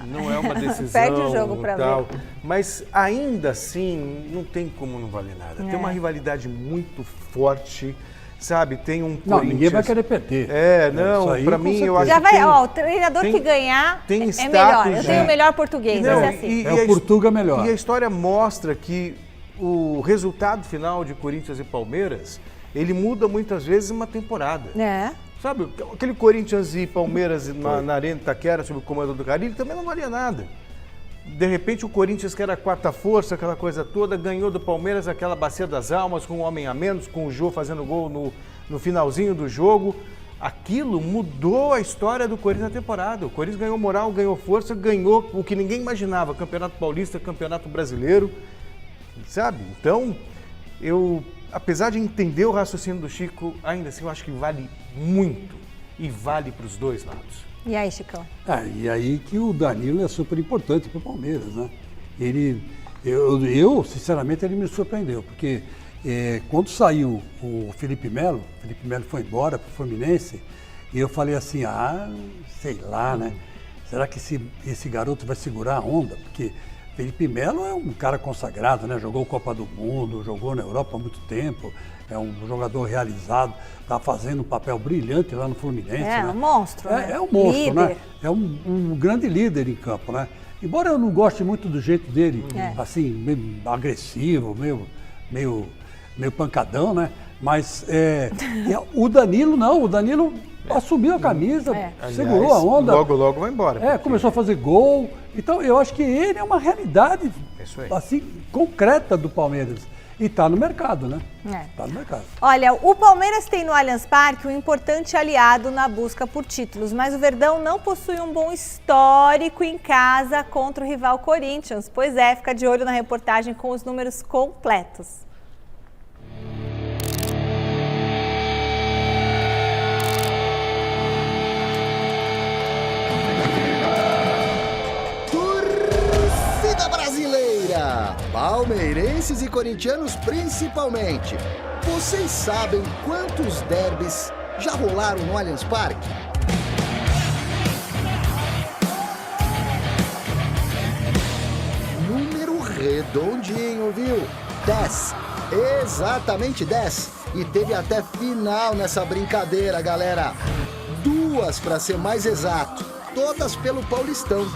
Não é uma decisão. Perde o jogo para ver. Mas ainda assim, não tem como não valer nada. Tem uma rivalidade muito forte. Sabe, tem um Não, Corinthians... ninguém vai querer perder. Pra mim, eu acho já vai, que o treinador que ganhar é melhor. Eu tenho o melhor português, não, vai ser assim. O Portuga melhor. E a história mostra que o resultado final de Corinthians e Palmeiras, ele muda muitas vezes uma temporada. Sabe, aquele Corinthians e Palmeiras na Arena Itaquera, sob o comando do Carille, também não valia nada. De repente o Corinthians, que era a quarta força, aquela coisa toda, ganhou do Palmeiras aquela bacia das almas, com um homem a menos, com o Jô fazendo gol no finalzinho do jogo. Aquilo mudou a história do Corinthians na temporada. O Corinthians ganhou moral, ganhou força, ganhou o que ninguém imaginava, Campeonato Paulista, Campeonato Brasileiro, sabe? Então, apesar de entender o raciocínio do Chico, ainda assim eu acho que vale muito e vale para os dois lados. E aí, Chicão? E aí que o Danilo é super importante para o Palmeiras, né? Eu, sinceramente, ele me surpreendeu, porque quando saiu o Felipe Melo foi embora para o Fluminense, e eu falei assim, sei lá, né? Será que esse garoto vai segurar a onda? Porque Felipe Melo é um cara consagrado, né? Jogou Copa do Mundo, jogou na Europa há muito tempo, é um jogador realizado, está fazendo um papel brilhante lá no Fluminense. É, né? um monstro, né? É um monstro, líder. né? É um grande líder em campo, né? Embora eu não goste muito do jeito dele, assim, meio agressivo, meio pancadão, né? Mas o Danilo não, o Danilo assumiu a camisa, segurou a onda. Logo vai embora. Começou a fazer gol. Então eu acho que ele é uma realidade assim, concreta do Palmeiras. E está no mercado, né? Está no mercado. Olha, o Palmeiras tem no Allianz Parque um importante aliado na busca por títulos, mas o Verdão não possui um bom histórico em casa contra o rival Corinthians. Pois fica de olho na reportagem com os números completos. Palmeirenses e corintianos principalmente. Vocês sabem quantos derbys já rolaram no Allianz Parque? Número redondinho, viu? 10. Exatamente 10. E teve até final nessa brincadeira, galera. 2 para ser mais exato. Todas pelo Paulistão.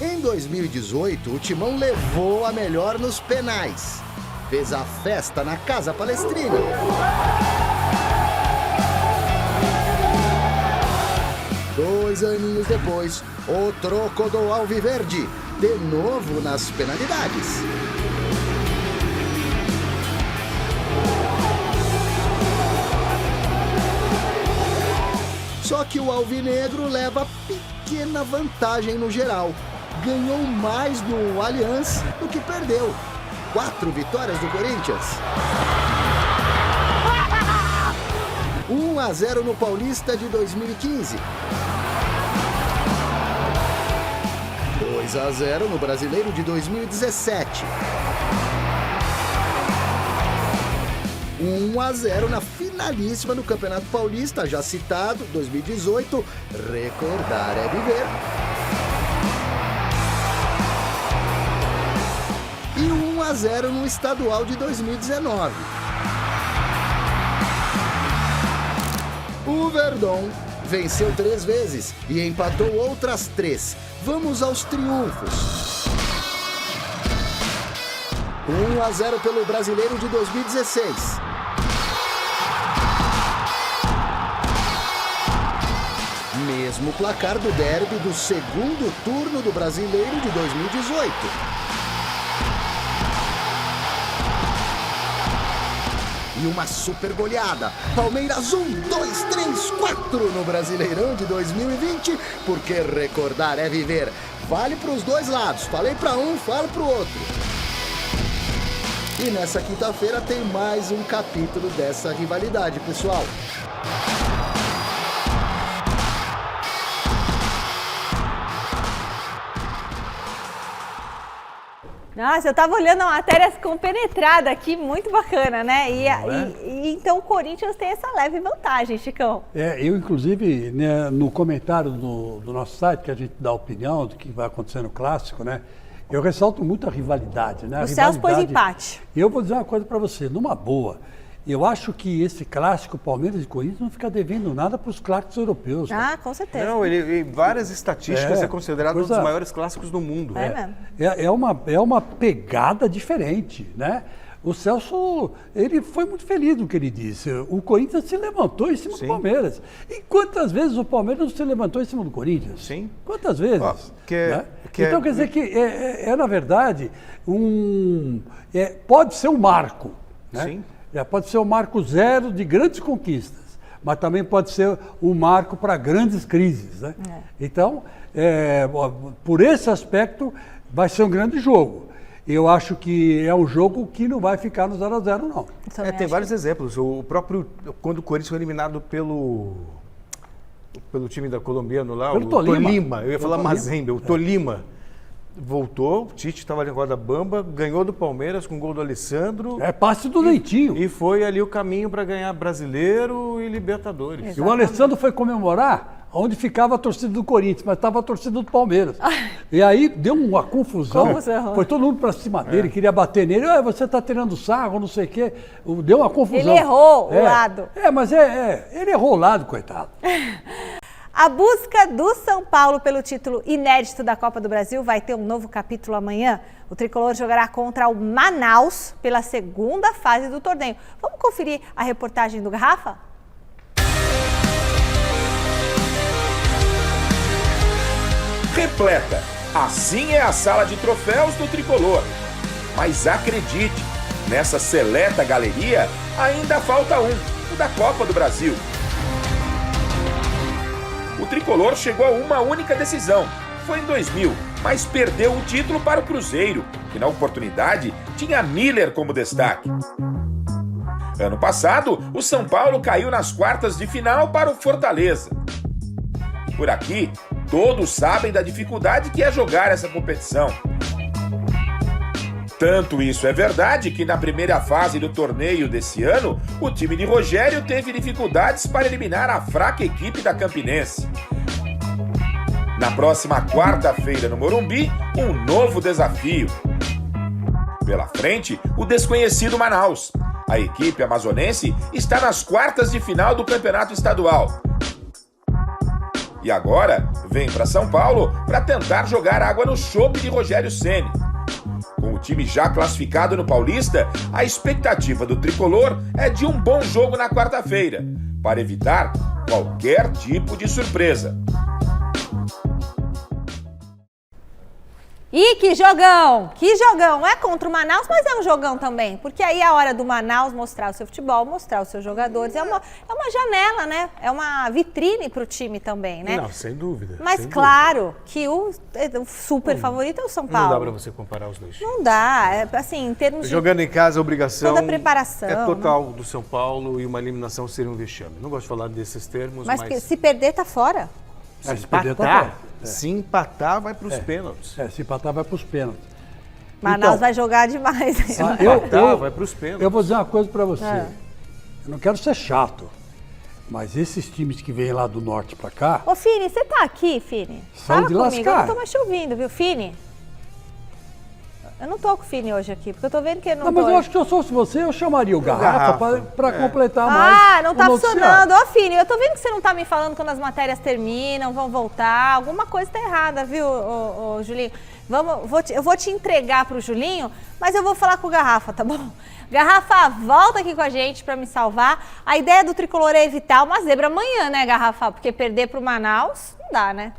Em 2018, o Timão levou a melhor nos penais. Fez a festa na Casa Palestrina. Dois aninhos depois, o troco do Alviverde, de novo nas penalidades. Só que o alvinegro leva pequena vantagem no geral. Ganhou mais no Allianz do que perdeu. 4 vitórias do Corinthians. 1-0 no Paulista de 2015. 2-0 no Brasileiro de 2017. 1-0 na finalíssima do Campeonato Paulista, já citado, 2018. Recordar é viver. E 1-0 no Estadual de 2019. O Verdão venceu 3 vezes e empatou outras 3. Vamos aos triunfos. 1-0 pelo Brasileiro de 2016. Mesmo placar do derby do segundo turno do Brasileiro de 2018. E uma super goleada. Palmeiras 1, 2, 3, 4 no Brasileirão de 2020, porque recordar é viver. Vale para os dois lados. Falei para um, falo para o outro. E nessa quinta-feira tem mais um capítulo dessa rivalidade, pessoal. Nossa, eu tava olhando a matéria compenetrada aqui, muito bacana, né? E então o Corinthians tem essa leve vantagem, Chicão. Eu, inclusive, né, no comentário do nosso site, que a gente dá opinião do que vai acontecer no Clássico, né? Eu ressalto muito a rivalidade, né? O Celso pôs empate. Eu vou dizer uma coisa para você, numa boa. Eu acho que esse clássico Palmeiras e Corinthians não fica devendo nada para os clássicos europeus. Cara. Com certeza. Não, ele em várias estatísticas é considerado um dos maiores clássicos do mundo. Mesmo. É uma pegada diferente, né? O Celso, ele foi muito feliz no que ele disse. O Corinthians se levantou em cima do Palmeiras. E quantas vezes o Palmeiras não se levantou em cima do Corinthians? Sim. Quantas vezes? Né? Então, quer dizer que na verdade, pode ser um marco, né? Sim. Pode ser um marco zero de grandes conquistas, mas também pode ser um marco para grandes crises, né? Então, por esse aspecto, vai ser um grande jogo. Eu acho que é um jogo que não vai ficar no 0-0, não. Tem vários exemplos. O próprio, quando o Corinthians foi eliminado pelo time da colombiano lá, pelo o Tolima. Eu ia falar Mazembe, o Tolima. Voltou, o Tite estava ali em roda bamba, ganhou do Palmeiras com o gol do Alessandro. Passe do Leitinho. E foi ali o caminho para ganhar Brasileiro e Libertadores. Exatamente. E o Alessandro foi comemorar onde ficava a torcida do Corinthians, mas estava a torcida do Palmeiras. E aí deu uma confusão. Foi todo mundo para cima dele, queria bater nele. Você está tirando sarro, não sei o quê. Deu uma confusão. Ele errou o lado. Mas ele errou o lado, coitado. A busca do São Paulo pelo título inédito da Copa do Brasil vai ter um novo capítulo amanhã. O tricolor jogará contra o Manaus pela segunda fase do torneio. Vamos conferir a reportagem do Garrafa? Repleta. Assim é a sala de troféus do tricolor. Mas acredite, nessa seleta galeria ainda falta o da Copa do Brasil. O tricolor chegou a uma única decisão, foi em 2000, mas perdeu o título para o Cruzeiro, que na oportunidade tinha Miller como destaque. Ano passado, o São Paulo caiu nas quartas de final para o Fortaleza. Por aqui, todos sabem da dificuldade que é jogar essa competição. Tanto isso é verdade que na primeira fase do torneio desse ano, o time de Rogério teve dificuldades para eliminar a fraca equipe da Campinense. Na próxima quarta-feira no Morumbi, um novo desafio. Pela frente, o desconhecido Manaus. A equipe amazonense está nas quartas de final do Campeonato Estadual. E agora vem para São Paulo para tentar jogar água no chope de Rogério Ceni. Com o time já classificado no Paulista, a expectativa do tricolor é de um bom jogo na quarta-feira, para evitar qualquer tipo de surpresa. E que jogão! Que jogão! É contra o Manaus, mas é um jogão também. Porque aí é a hora do Manaus mostrar o seu futebol, mostrar os seus jogadores. É uma janela, né? É uma vitrine para o time também, né? Não, sem dúvida. Mas sem claro dúvida. que o super favorito é o São Paulo. Não dá para você comparar os dois. Não dá. É, assim, em termos de... Jogando em casa, a obrigação toda a preparação, é total do São Paulo e uma eliminação seria um vexame. Não gosto de falar desses termos, mas... se perder, tá fora. Se perder, tá fora. Se empatar, vai para os pênaltis. Se empatar, vai para os pênaltis. Manaus vai jogar demais. Vai para os pênaltis. Eu vou dizer uma coisa para você. Eu não quero ser chato, mas esses times que vêm lá do norte para cá... Ô, Fini, você tá aqui, Fini? Fala de comigo, lascar. eu não tô mais te ouvindo, viu, Fini? Eu não tô com o Fini hoje aqui, porque eu tô vendo que ele não mas eu acho que se eu fosse você, eu chamaria o Garrafa para completar mais. Ah, não tá funcionando. Ô, Fini, eu tô vendo que você não tá me falando quando as matérias terminam, vão voltar. Alguma coisa tá errada, viu, ô, Julinho? Eu vou te entregar pro Julinho, mas eu vou falar com o Garrafa, tá bom? Garrafa, volta aqui com a gente para me salvar. A ideia do Tricolor é evitar uma zebra amanhã, né, Garrafa? Porque perder pro Manaus não dá, né?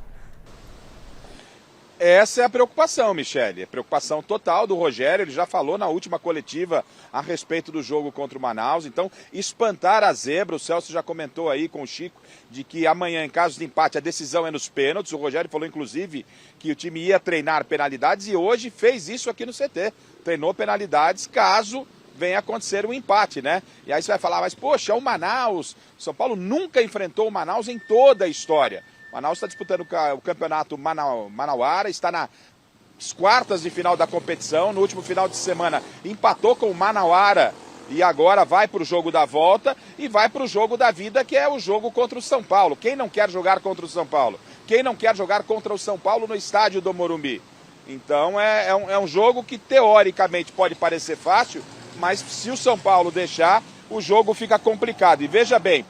Essa é a preocupação, Michele. A preocupação total do Rogério. Ele já falou na última coletiva a respeito do jogo contra o Manaus. Então, espantar a zebra. O Celso já comentou aí com o Chico de que amanhã, em caso de empate, a decisão é nos pênaltis. O Rogério falou, inclusive, que o time ia treinar penalidades e hoje fez isso aqui no CT. Treinou penalidades caso venha acontecer um empate, né? E aí você vai falar, mas poxa, é o Manaus. São Paulo nunca enfrentou o Manaus em toda a história. O Manaus está disputando o campeonato Manauara, está nas quartas de final da competição. No último final de semana empatou com o Manauara e agora vai para o jogo da volta e vai para o jogo da vida, que é o jogo contra o São Paulo. Quem não quer jogar contra o São Paulo? Quem não quer jogar contra o São Paulo no estádio do Morumbi? Então é um jogo que teoricamente pode parecer fácil, mas se o São Paulo deixar, o jogo fica complicado. E veja bem,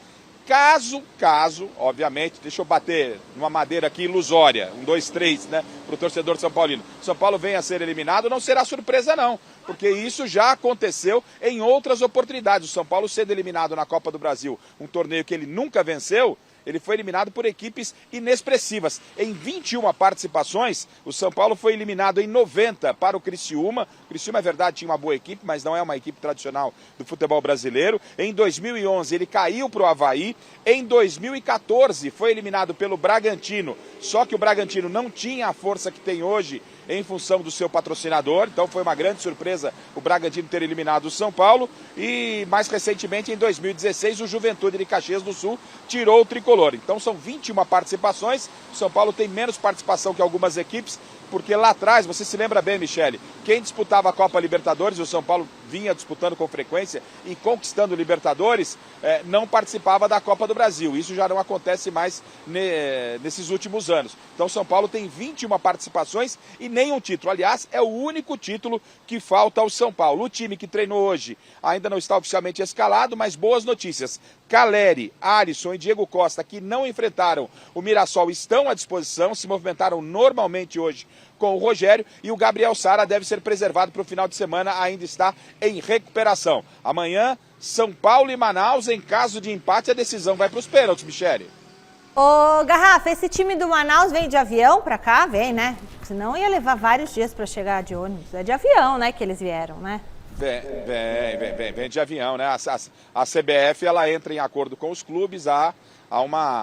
Caso, obviamente, deixa eu bater numa madeira aqui ilusória, 1, 2, 3, né, para o torcedor São Paulino. São Paulo venha a ser eliminado, não será surpresa não, porque isso já aconteceu em outras oportunidades. O São Paulo sendo eliminado na Copa do Brasil, um torneio que ele nunca venceu, ele foi eliminado por equipes inexpressivas. Em 21 participações, o São Paulo foi eliminado em 90 para o Criciúma. O Criciúma, é verdade, tinha uma boa equipe, mas não é uma equipe tradicional do futebol brasileiro. Em 2011, ele caiu para o Avaí. Em 2014, foi eliminado pelo Bragantino. Só que o Bragantino não tinha a força que tem hoje em função do seu patrocinador. Então foi uma grande surpresa o Bragantino ter eliminado o São Paulo. E mais recentemente, em 2016, o Juventude de Caxias do Sul tirou o tricolor. Então são 21 participações. O São Paulo tem menos participação que algumas equipes, porque lá atrás, você se lembra bem, Michele, quem disputava a Copa Libertadores, o São Paulo vinha disputando com frequência e conquistando Libertadores, não participava da Copa do Brasil. Isso já não acontece mais nesses últimos anos. Então São Paulo tem 21 participações e nenhum título. Aliás, é o único título que falta ao São Paulo. O time que treinou hoje ainda não está oficialmente escalado, mas boas notícias. Caleri, Alisson e Diego Costa, que não enfrentaram o Mirassol, estão à disposição, se movimentaram normalmente hoje com o Rogério, e o Gabriel Sara deve ser preservado para o final de semana, ainda está em recuperação. Amanhã, São Paulo e Manaus, em caso de empate, a decisão vai para os pênaltis, Michele. Ô, Garrafa, esse time do Manaus vem de avião para cá? Vem, né? Senão ia levar vários dias para chegar de ônibus. É de avião, né, que eles vieram, né? Vem de avião, né? A CBF, ela entra em acordo com os clubes,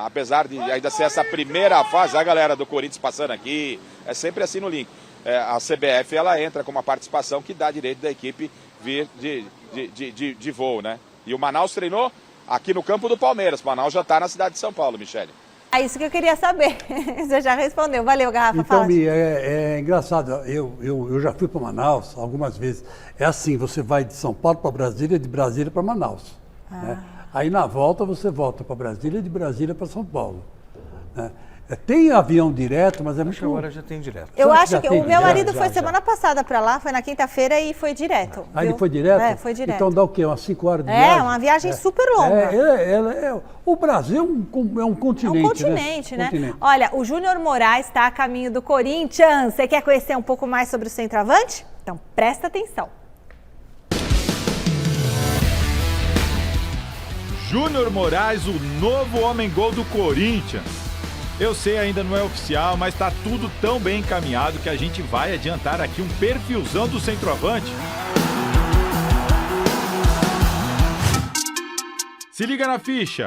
apesar de ainda ser essa primeira fase, a galera do Corinthians passando aqui, é sempre assim no link. A CBF, ela entra com uma participação que dá direito da equipe vir de voo, né? E o Manaus treinou aqui no campo do Palmeiras. O Manaus já está na cidade de São Paulo, Michele. É isso que eu queria saber. Você já respondeu. Valeu, Garrafa. Então, Mi, é engraçado. Eu já fui para Manaus algumas vezes. É assim, você vai de São Paulo para Brasília, de Brasília para Manaus. Né? Aí na volta você volta para Brasília, de Brasília para São Paulo. Né? Tem avião direto, mas é muito... Acho que agora já tem direto. Eu acho que o meu marido foi semana passada para lá, foi na quinta-feira e foi direto. Aí ele foi direto? É, foi direto. Então dá o quê? Umas 5 horas de viagem? É, uma viagem super longa. O Brasil é um continente, É um continente, né? Continente. Olha, o Júnior Moraes está a caminho do Corinthians. Você quer conhecer um pouco mais sobre o centroavante? Então presta atenção. Júnior Moraes, o novo homem-gol do Corinthians. Eu sei, ainda não é oficial, mas tá tudo tão bem encaminhado que a gente vai adiantar aqui um perfilzão do centroavante. Se liga na ficha.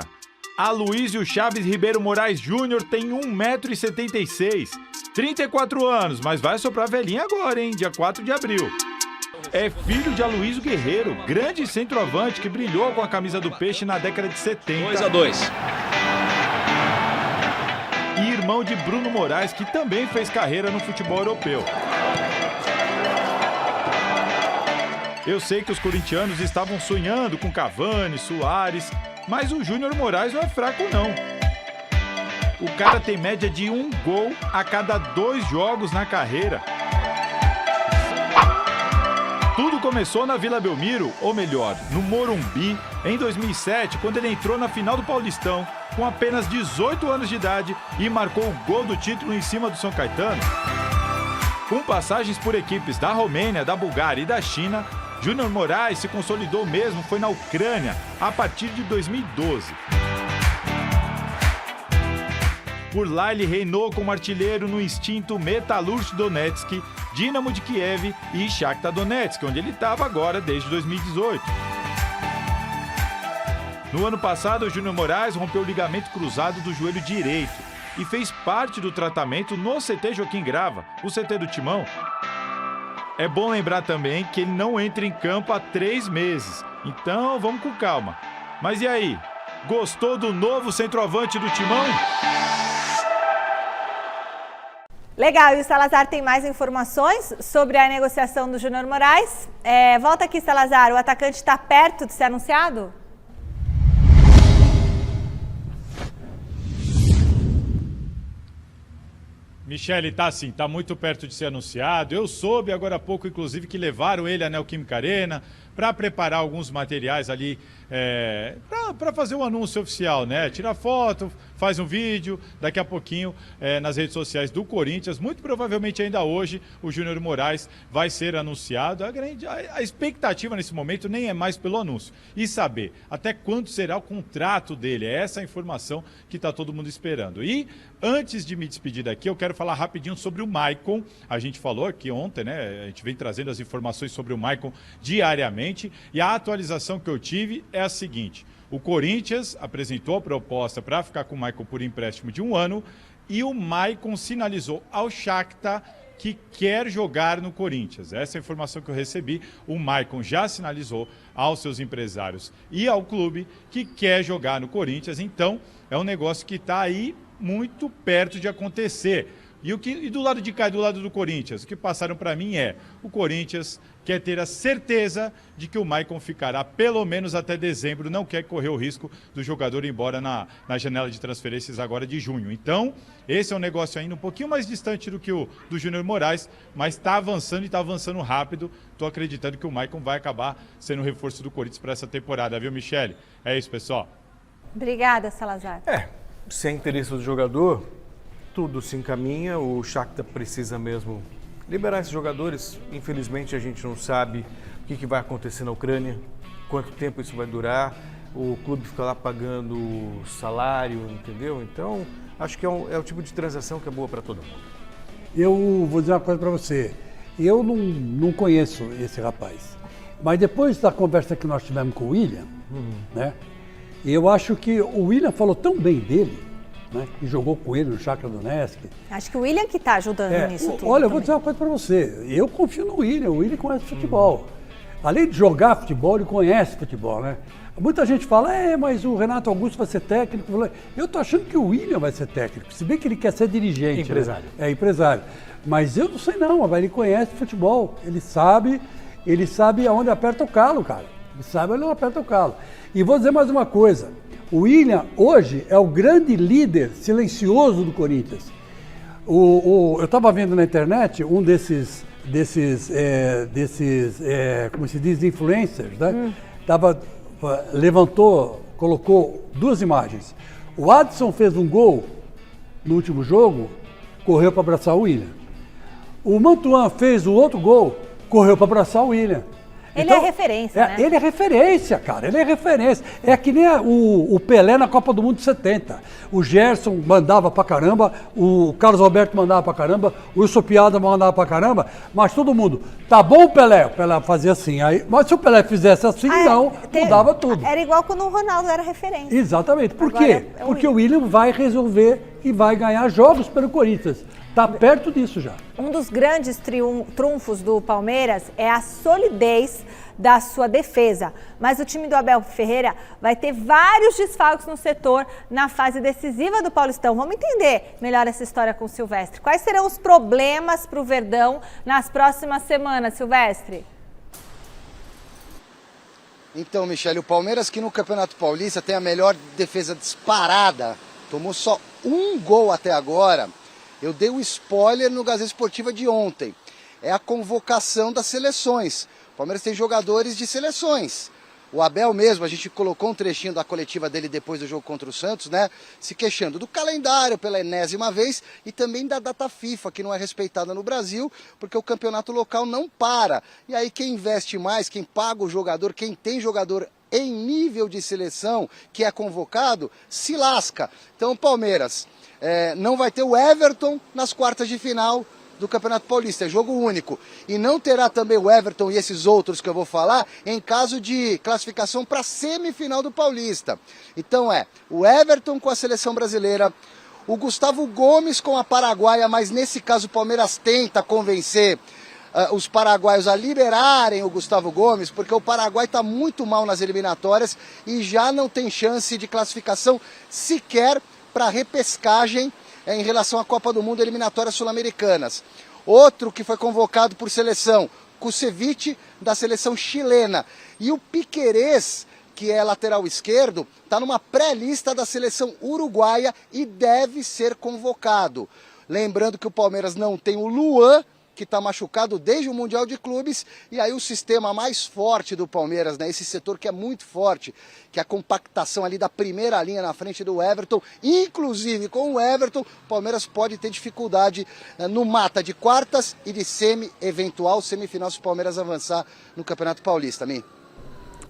Aloísio Chaves Ribeiro Moraes Júnior tem 1,76 m, 34 anos, mas vai soprar velhinha agora, hein? Dia 4 de abril. É filho de Aloísio Guerreiro, grande centroavante que brilhou com a camisa do Peixe na década de 70. 2-2. E irmão de Bruno Moraes, que também fez carreira no futebol europeu. Eu sei que os corintianos estavam sonhando com Cavani, Soares, mas o Júnior Moraes não é fraco não. O cara tem média de 1 gol a cada 2 jogos na carreira. Tudo começou na Vila Belmiro, ou melhor, no Morumbi, em 2007, quando ele entrou na final do Paulistão, com apenas 18 anos de idade e marcou o gol do título em cima do São Caetano. Com passagens por equipes da Romênia, da Bulgária e da China, Júnior Moraes se consolidou mesmo foi na Ucrânia, a partir de 2012. Por lá ele reinou como artilheiro no instinto Metalurg Donetsk, Dinamo de Kiev e Shakhtar Donetsk, onde ele estava agora desde 2018. No ano passado, o Júnior Moraes rompeu o ligamento cruzado do joelho direito e fez parte do tratamento no CT Joaquim Grava, o CT do Timão. É bom lembrar também que ele não entra em campo há 3 meses, então vamos com calma. Mas e aí, gostou do novo centroavante do Timão? Legal, e o Salazar tem mais informações sobre a negociação do Júnior Moraes. Volta aqui, Salazar, o atacante está perto de ser anunciado? Michele, tá sim, tá muito perto de ser anunciado. Eu soube agora há pouco, inclusive, que levaram ele à Neoquímica Arena para preparar alguns materiais ali, para fazer o anúncio oficial, né? Tira foto, faz um vídeo, daqui a pouquinho nas redes sociais do Corinthians, muito provavelmente ainda hoje, o Júnior Moraes vai ser anunciado. A expectativa nesse momento nem é mais pelo anúncio, e saber até quando será o contrato dele. É essa a informação que está todo mundo esperando. E antes de me despedir daqui, eu quero falar rapidinho sobre o Maicon. A gente falou aqui ontem, né? A gente vem trazendo as informações sobre o Maicon diariamente. E a atualização que eu tive é a seguinte: o Corinthians apresentou a proposta para ficar com o Maicon por empréstimo de 1 ano e o Maicon sinalizou ao Shakhtar que quer jogar no Corinthians. Essa é a informação que eu recebi. O Maicon já sinalizou aos seus empresários e ao clube que quer jogar no Corinthians. Então, é um negócio que está aí muito perto de acontecer. E do lado de cá, do lado do Corinthians, o que passaram para mim é: o Corinthians quer ter a certeza de que o Maicon ficará pelo menos até dezembro, não quer correr o risco do jogador ir embora na janela de transferências agora de junho. Então, esse é um negócio ainda um pouquinho mais distante do que o do Júnior Moraes, mas está avançando e está avançando rápido. Estou acreditando que o Maicon vai acabar sendo o reforço do Corinthians para essa temporada, viu, Michele? É isso, pessoal. Obrigada, Salazar. Sem interesse do jogador, tudo se encaminha. O Shakhtar precisa mesmo liberar esses jogadores. Infelizmente, a gente não sabe o que vai acontecer na Ucrânia, quanto tempo isso vai durar. O clube fica lá pagando salário, entendeu? Então, acho que é o tipo de transação que é boa para todo mundo. Eu vou dizer uma coisa para você. Eu não conheço esse rapaz. Mas depois da conversa que nós tivemos com o William, né? Eu acho que o William falou tão bem dele, né, que jogou com ele no Shakhtar Donetsk. Acho que o William que está ajudando nisso tudo. Olha, eu vou dizer uma coisa para você. Eu confio no William. O William conhece futebol. Além de jogar futebol, ele conhece futebol, né? Muita gente fala, mas o Renato Augusto vai ser técnico. Eu tô achando que o William vai ser técnico, se bem que ele quer ser dirigente. Empresário. Né? É empresário. Mas eu não sei não, mas ele conhece futebol. Ele sabe aonde aperta o calo, cara. Ele sabe onde aperta o calo. E vou dizer mais uma coisa. O William, hoje, é o grande líder silencioso do Corinthians. Eu estava vendo na internet um desses como se diz, influencers, né? Colocou 2 imagens. O Adson fez um gol no último jogo, correu para abraçar o William. O Mantuan fez o outro gol, correu para abraçar o William. Ele Então, é referência, né? Ele é referência, cara, ele é referência. É que nem o Pelé na Copa do Mundo de 70. O Gerson mandava pra caramba, o Carlos Alberto mandava pra caramba, o Wilson Piada mandava pra caramba, mas todo mundo, tá bom, Pelé? O Pelé fazia assim, aí, mas se o Pelé fizesse assim, mudava tudo. Era igual quando o Ronaldo era referência. Exatamente. Por Agora quê? é o Porque o William vai resolver e vai ganhar jogos pelo Corinthians. Tá perto disso já. Um dos grandes trunfos do Palmeiras é a solidez da sua defesa. Mas o time do Abel Ferreira vai ter vários desfalques no setor na fase decisiva do Paulistão. Vamos entender melhor essa história com o Silvestre. Quais serão os problemas para o Verdão nas próximas semanas, Silvestre? Então, Michele, o Palmeiras que no Campeonato Paulista tem a melhor defesa disparada, tomou só um gol até agora. Eu dei um spoiler no Gazeta Esportiva de ontem. É a convocação das seleções. O Palmeiras tem jogadores de seleções. O Abel mesmo, a gente colocou um trechinho da coletiva dele depois do jogo contra o Santos, né? Se queixando do calendário pela enésima vez e também da data FIFA, que não é respeitada no Brasil, porque o campeonato local não para. E aí quem investe mais, quem paga o jogador, quem tem jogador em nível de seleção que é convocado, se lasca. Então, Palmeiras... não vai ter o Everton nas quartas de final do Campeonato Paulista, é jogo único. E não terá também o Everton e esses outros que eu vou falar em caso de classificação para a semifinal do Paulista. Então o Everton com a seleção brasileira, o Gustavo Gomes com a Paraguaia, mas nesse caso o Palmeiras tenta convencer os paraguaios a liberarem o Gustavo Gomes, porque o Paraguai está muito mal nas eliminatórias e já não tem chance de classificação sequer para repescagem em relação à Copa do Mundo eliminatórias sul-americanas. Outro que foi convocado por seleção, Kusevich, da seleção chilena. E o Piquerez, que é lateral esquerdo, está numa pré-lista da seleção uruguaia e deve ser convocado. Lembrando que o Palmeiras não tem o Luan, que está machucado desde o Mundial de Clubes, e aí o sistema mais forte do Palmeiras, né, esse setor que é muito forte, que é a compactação ali da primeira linha na frente do Everton, inclusive com o Everton, o Palmeiras pode ter dificuldade no mata de quartas e de eventual semifinal se o Palmeiras avançar no Campeonato Paulista, Mi.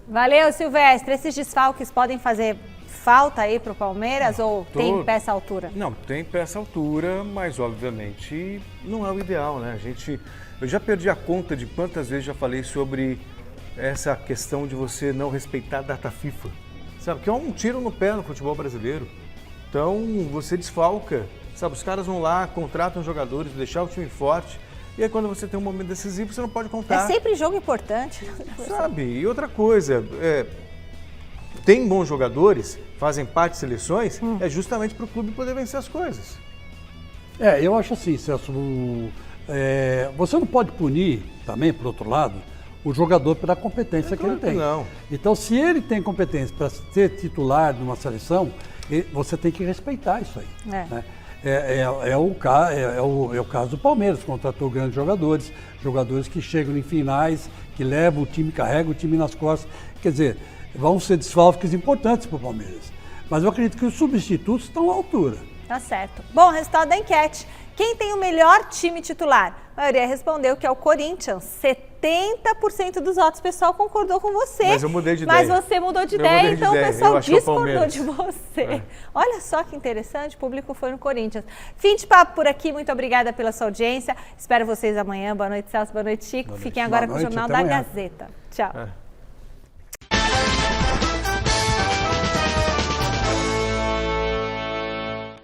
Valeu, Silvestre. Esses desfalques podem fazer falta aí para o Palmeiras ou tem peça à altura? Não, tem peça à altura, mas obviamente não é o ideal, né? Eu já perdi a conta de quantas vezes já falei sobre essa questão de você não respeitar a data FIFA, sabe? Que é um tiro no pé no futebol brasileiro. Então você desfalca, sabe? Os caras vão lá, contratam jogadores, deixar o time forte. E aí quando você tem um momento decisivo, você não pode contar. É sempre jogo importante. Sabe? E outra coisa, tem bons jogadores, fazem parte de seleções, é justamente para o clube poder vencer as coisas. Eu acho assim, Celso, você não pode punir também, por outro lado, o jogador pela competência que ele tem. Não. Então, se ele tem competência para ser titular de uma seleção, você tem que respeitar isso aí. Né? É o caso do Palmeiras, contratou grandes jogadores que chegam em finais, que levam o time, carregam o time nas costas. Quer dizer, vão ser desfalques importantes para o Palmeiras. Mas eu acredito que os substitutos estão à altura. Tá certo. Bom, resultado da enquete. Quem tem o melhor time titular? A maioria respondeu que é o Corinthians. 70% dos votos, o pessoal concordou com você. Mas eu mudei de ideia. Mas você mudou de ideia, então o pessoal discordou de você. Olha só que interessante, o público foi no Corinthians. Fim de papo por aqui, muito obrigada pela sua audiência. Espero vocês amanhã. Boa noite, Celso. Boa noite, Chico. Fiquem agora com o Jornal da Gazeta. Tchau.